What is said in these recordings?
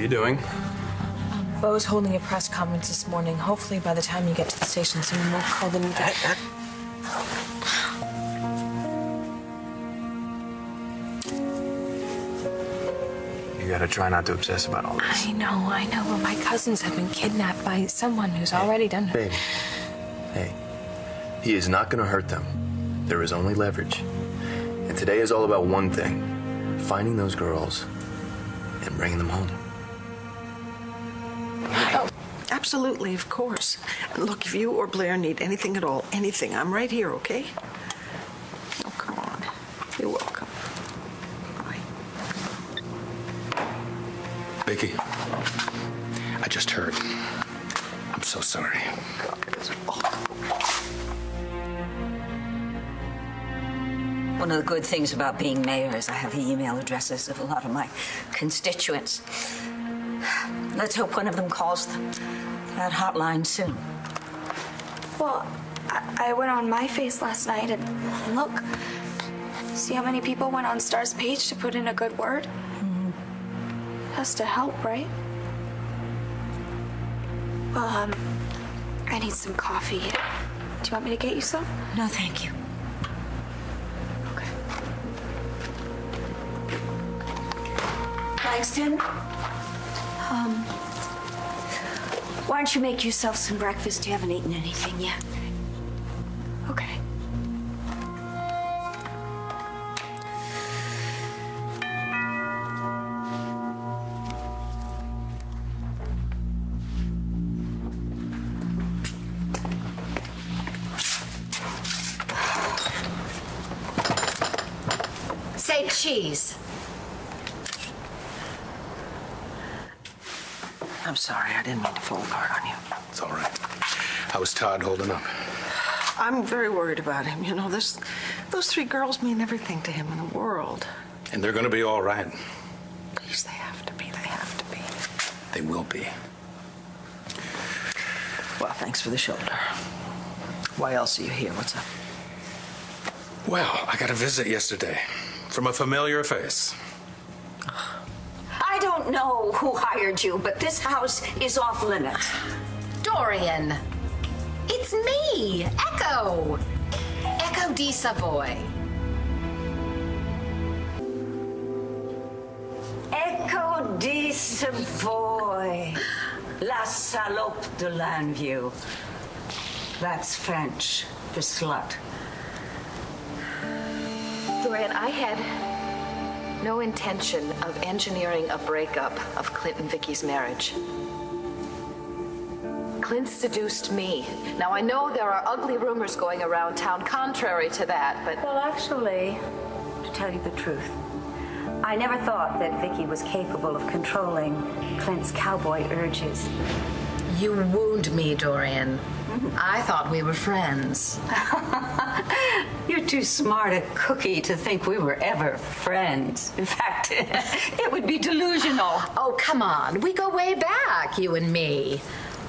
you doing? Bo's holding a press conference this morning. Hopefully by the time you get to the station, someone will call the meeting. You gotta try not to obsess about all this. I know, but my cousins have been kidnapped by someone who's already done... Baby, hey, he is not gonna hurt them. There is only leverage. And today is all about one thing, finding those girls and bringing them home. Oh, absolutely, of course. And look, if you or Blair need anything at all, anything, I'm right here, okay? Oh, come on. You're welcome. Bye. Viki, I just heard. I'm so sorry. God, it is awful. One of the good things about being mayor is I have the email addresses of a lot of my constituents. Let's hope one of them calls that hotline soon. Well, I went on my face last night and look, see how many people went on Star's page to put in a good word? Mm-hmm. Has to help, right? Well, I need some coffee. Do you want me to get you some? No, thank you. Okay. Langston? Why don't you make yourself some breakfast? You haven't eaten anything yet. Okay. Say cheese. I'm sorry, I didn't mean to fall apart on you. It's all right. How's Todd holding up? I'm very worried about him. You know, those three girls mean everything to him in the world. And they're gonna be all right. Please, they have to be. They have to be. They will be. Well, thanks for the shoulder. Why else are you here? What's up? Well, I got a visit yesterday from a familiar face. I don't know who hired you, but this house is off limits. Dorian, it's me, Echo. Echo di Savoy. Echo di Savoy. La salope de Lanview. That's French for slut. Dorian, I had no intention of engineering a breakup of Clint and Viki's marriage. Clint seduced me. Now, I know there are ugly rumors going around town contrary to that, but... Well, actually, to tell you the truth, I never thought that Viki was capable of controlling Clint's cowboy urges. You wound me, Dorian. I thought we were friends. You're too smart a cookie to think we were ever friends. In fact, it would be delusional. Oh, come on. We go way back, you and me.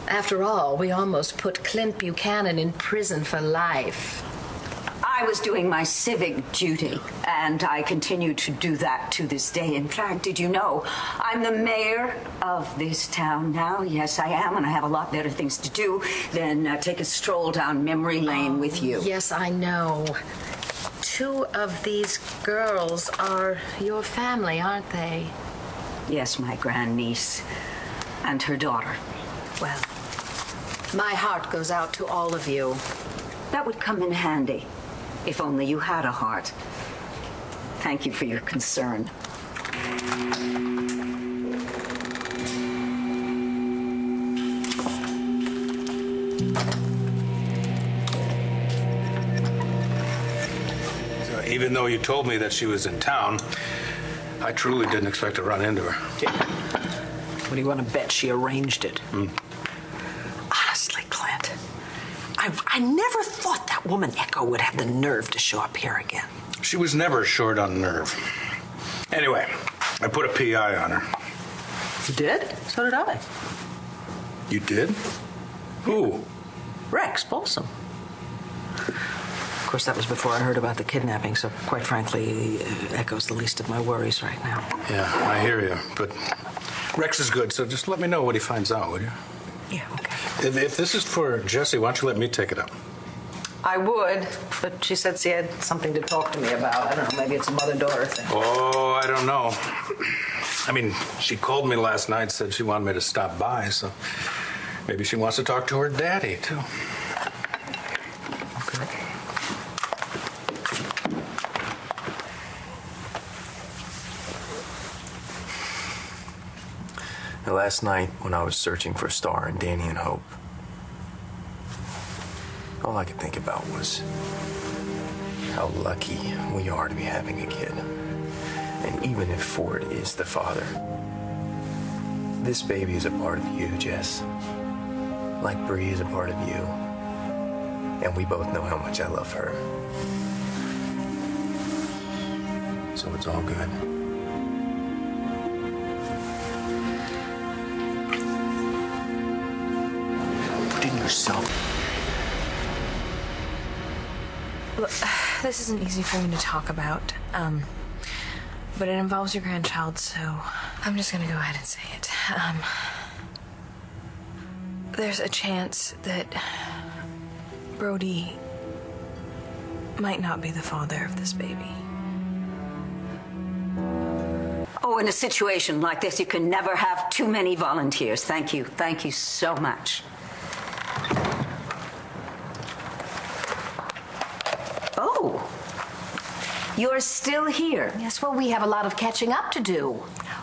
After all, we almost put Clint Buchanan in prison for life. I was doing my civic duty, and I continue to do that to this day. In fact, did you know I'm the mayor of this town now? Yes, I am, and I have a lot better things to do than take a stroll down memory lane with you. Yes, I know. Two of these girls are your family, aren't they? Yes, my grandniece and her daughter. Well, my heart goes out to all of you. That would come in handy, if only you had a heart. Thank you for your concern. So even though you told me that she was in town, I truly didn't expect to run into her. What do you want to bet she arranged it? Honestly, Clint, I never thought that woman Echo would have the nerve to show up here again. She was never short on nerve. Anyway, I put a PI on her. You did? So did I. You did? Who? Rex Folsom. Of course, that was before I heard about the kidnapping, so quite frankly, Echo's the least of my worries right now. Yeah, I hear you, but Rex is good, so just let me know what he finds out, will you? Yeah, okay. If this is for Jessie, why don't you let me take it up? I would, but she said she had something to talk to me about. I don't know, maybe it's a mother-daughter thing. Oh, I don't know. I mean, she called me last night, said she wanted me to stop by, so maybe she wants to talk to her daddy, too. Okay. Now, last night, when I was searching for Star and Danny and Hope, all I could think about was how lucky we are to be having a kid. And even if Ford is the father, this baby is a part of you, Jess. Like Bree is a part of you. And we both know how much I love her. So it's all good. Put in yourself. Look, this isn't easy for me to talk about, but it involves your grandchild, so I'm just gonna go ahead and say it. There's a chance that Brody might not be the father of this baby. Oh, in a situation like this, you can never have too many volunteers. Thank you. Thank you so much. Oh, you're still here. Yes, well, we have a lot of catching up to do.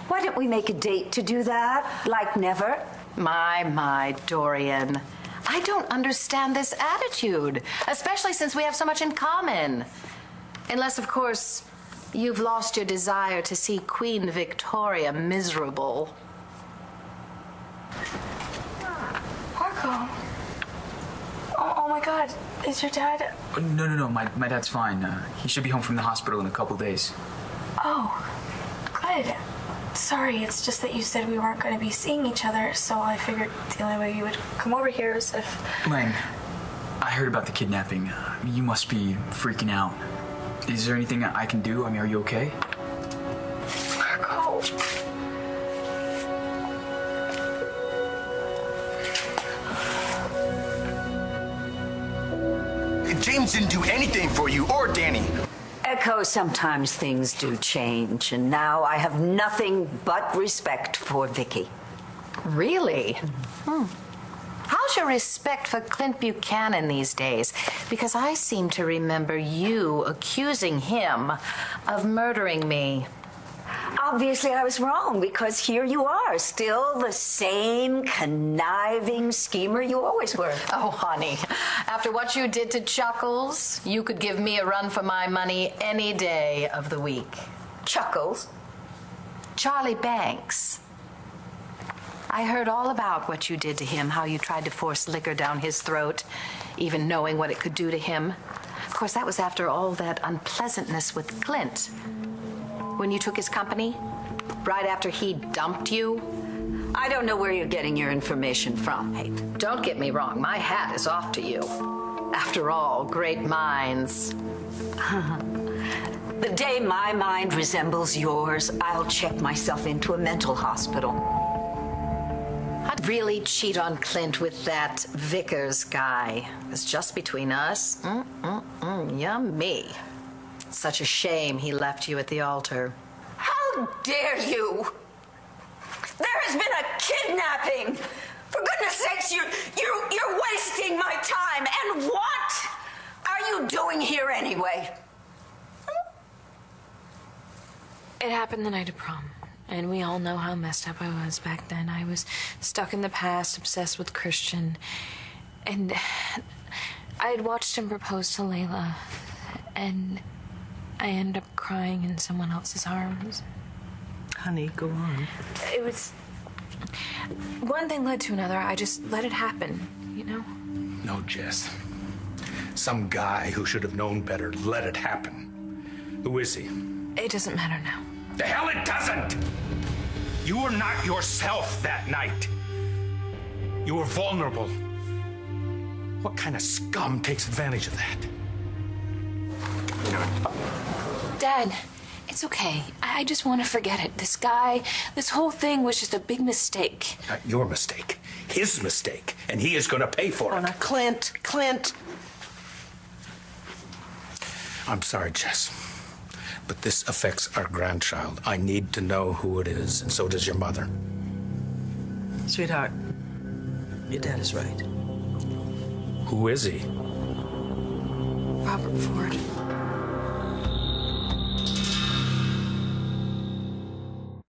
Why don't we make a date to do that? Like never? My, Dorian. I don't understand this attitude, especially since we have so much in common. Unless, of course, you've lost your desire to see Queen Victoria miserable. Markko. Oh my God, is your dad... No, my dad's fine. He should be home from the hospital in a couple days. Oh, good. Sorry, it's just that you said we weren't going to be seeing each other, so I figured the only way you would come over here is if... Lang, I heard about the kidnapping. You must be freaking out. Is there anything I can do? I mean, are you okay? Markko. James didn't do anything for you or Danny. Echo, sometimes things do change, and now I have nothing but respect for Viki. Really? How's your respect for Clint Buchanan these days? Because I seem to remember you accusing him of murdering me. Obviously, I was wrong, because here you are, still the same conniving schemer you always were. Oh, honey, after what you did to Chuckles, you could give me a run for my money any day of the week. Chuckles? Charlie Banks. I heard all about what you did to him, how you tried to force liquor down his throat, even knowing what it could do to him. Of course, that was after all that unpleasantness with Clint. When you took his company, right after he dumped you. I don't know where you're getting your information from. Hey, don't get me wrong, my hat is off to you. After all, great minds. The day my mind resembles yours, I'll check myself into a mental hospital. I'd really cheat on Clint with that Vickers guy. It's just between us. Yummy. It's such a shame he left you at the altar. How dare you? There has been a kidnapping. For goodness sakes, you're wasting my time. And what are you doing here anyway? It happened the night of prom, and we all know how messed up I was back then. I was stuck in the past, obsessed with Christian, and I had watched him propose to Layla, and I ended up crying in someone else's arms. Honey, go on. It was... one thing led to another. I just let it happen, you know? No, Jess. Some guy who should have known better let it happen. Who is he? It doesn't matter now. The hell it doesn't! You were not yourself that night. You were vulnerable. What kind of scum takes advantage of that? Dad, It's okay. I just want to forget it. This guy, this whole thing was just a big mistake. Not your mistake. His mistake. And he is going to pay for it. Oh, now, Clint. I'm sorry, Jess. But this affects our grandchild. I need to know who it is, and so does your mother. Sweetheart, your dad is right. Who is he? Robert Ford.